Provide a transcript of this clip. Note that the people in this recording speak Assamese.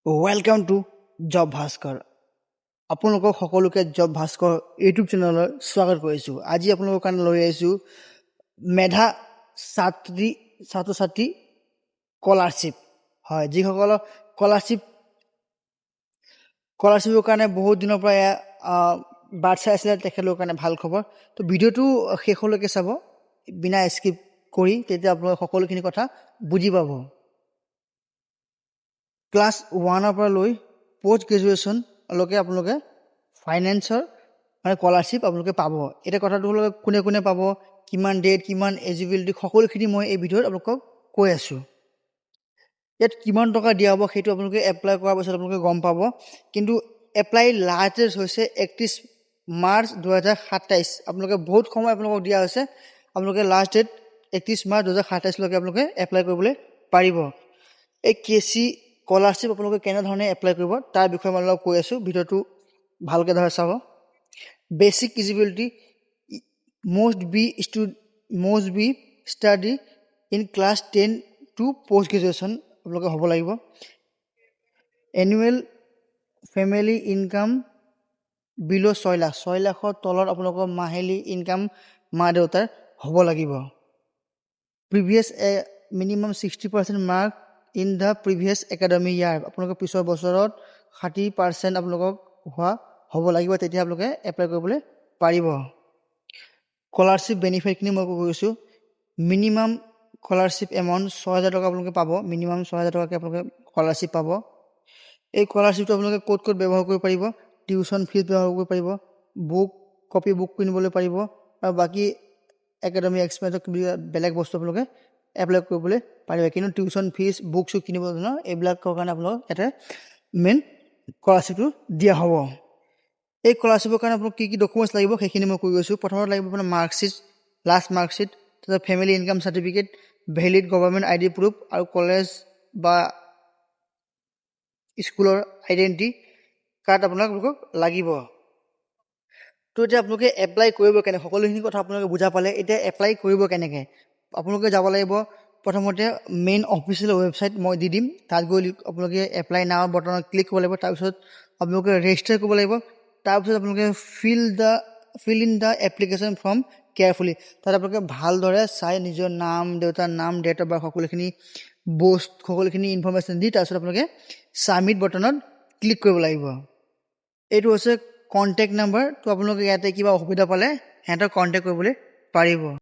Welcome to job Bhaskar. আপোনালোকক সকলোকে জব ভাস্কৰ ইউটিউব চেনেললৈ স্বাগত কৰিছোঁ। আজি আপোনালোকৰ কাৰণে লৈ আহিছোঁ মেধা ছাত্ৰ ছাত্ৰী স্কলাৰশ্বিপ। হয়, যিসকলৰ স্কলাৰশ্বিপৰ কাৰণে বহুত দিনৰ পৰা বাট চাই আছিলে, তেখেতলোকৰ কাৰণে ভাল খবৰ। তো ভিডিঅ'টো শেষলৈকে চাব বিনা স্কিপ কৰি, তেতিয়া আপোনালোকে সকলোখিনি কথা বুজি পাব। ক্লাছ 1 পৰা লৈ পোষ্ট গ্ৰেজুৱেশ্যনলৈকে আপোনালোকে ফাইনেন্সৰ স্কলাৰশ্বিপ আপোনালোকে পাব। এতিয়া কথাটো হ'ল কোনে কোনে পাব, কিমান ডেট, কিমান এলিজিবিলিটি, সকলোখিনি মই এই ভিডিঅ'ত আপোনালোকক কৈ আছোঁ। ইয়াত কিমান টকা দিয়া হ'ব সেইটো আপোনালোকে এপ্লাই কৰাৰ পাছত আপোনালোকে গম পাব। কিন্তু এপ্লাই লাষ্ট ডেট হৈছে 31 মাৰ্চ 2027। আপোনালোকে বহুত সময় আপোনালোকক দিয়া হৈছে। আপোনালোকে লাষ্ট ডেট 31 মাৰ্চ 2027লৈকে আপোনালোকে এপ্লাই কৰিবলৈ পাৰিব। এই KC স্কলাৰশ্বিপ আপোনালোকে কেনেধৰণে এপ্লাই কৰিব তাৰ বিষয়ে মই অলপ কৈ আছোঁ। ভিডিঅ'টো ভালকৈ ধৰে চাব। Basic eligibility must be study in class 10 to post graduation আপোনালোকে হ'ব লাগিব। Annual family income below' 6 lakh, 6 লাখৰ তলত আপোনালোকৰ মাহিলী ইনকাম মা দেউতাৰ হ'ব লাগিব। Previous minimum 60% mark in the previous academic year, আপোনালোকৰ পিছৰ বছৰত 60% আপোনালোকক হোৱা হ'ব লাগিব, তেতিয়া আপোনালোকে এপ্লাই কৰিবলৈ পাৰিব। স্কলাৰশ্বিপ বেনিফিটখিনি মই কৈছোঁ। মিনিমাম স্কলাৰশ্বিপ এমাউণ্ট 6,000 টকা আপোনালোকে পাব। মিনিমাম 6,000 টকাকৈ আপোনালোকে স্কলাৰশ্বিপ পাব। এই স্কলাৰশ্বিপটো আপোনালোকে ক'ত ব্যৱহাৰ কৰিব পাৰিব? টিউশ্যন ফিজ ব্যৱহাৰ কৰিব পাৰিব, কপি বুক কিনিবলৈ পাৰিব, আৰু বাকী একাডেমিক এক্সপেঞ্চৰ বেলেগ বস্তু আপোনালোকে এপ্লাই কৰিবলৈ পাৰিব। কিন্তু টিউশ্যন ফিজ, বুক চুক কিনিব এইবিলাকৰ কাৰণে আপোনালোকক এটা মেইন স্কলাৰশ্বিপটো দিয়া হ'ব। এই স্কলাৰশ্বিপৰ কাৰণে আপোনালোক কি ডকুমেণ্টছ লাগিব সেইখিনি মই কৈ গৈছোঁ। প্ৰথমত লাগিব আপোনাৰ মাৰ্কশ্বিট, লাষ্ট মাৰ্কশ্বিট, তাৰপিছত family income certificate, valid government ID proof, আৰু কলেজ বা স্কুলৰ আইডেণ্টিটি কাৰ্ড আপোনালোকক লাগিব। তো এতিয়া আপোনালোকে এপ্লাই কৰিব কেনেকৈ, সকলোখিনি কথা আপোনালোকে বুজা পালে। এতিয়া এপ্লাই কৰিব কেনেকৈ? আপোনালোকে যাব লাগিব প্ৰথমতে মেইন অফিচিয়েল ৱেবছাইট মই দি দিম, তাত গৈ আপোনালোকে এপ্লাই নাও বটনত ক্লিক কৰিব লাগিব। তাৰপিছত আপোনালোকে ৰেজিষ্টাৰ কৰিব লাগিব। তাৰপিছত আপোনালোকে fill in the application form carefully, তাত আপোনালোকে ভালদৰে চাই নিজৰ নাম, দেউতাৰ নাম, ডেট অফ বাৰ্থ, সকলোখিনি ইনফৰ্মেশ্যন দি তাৰপিছত আপোনালোকে ছাবমিট বটনত ক্লিক কৰিব লাগিব। এইটো হৈছে কণ্টেক্ট নাম্বাৰ। তো আপোনালোকে ইয়াতে কিবা অসুবিধা পালে সিহঁতক কণ্টেক্ট কৰিবলৈ পাৰিব।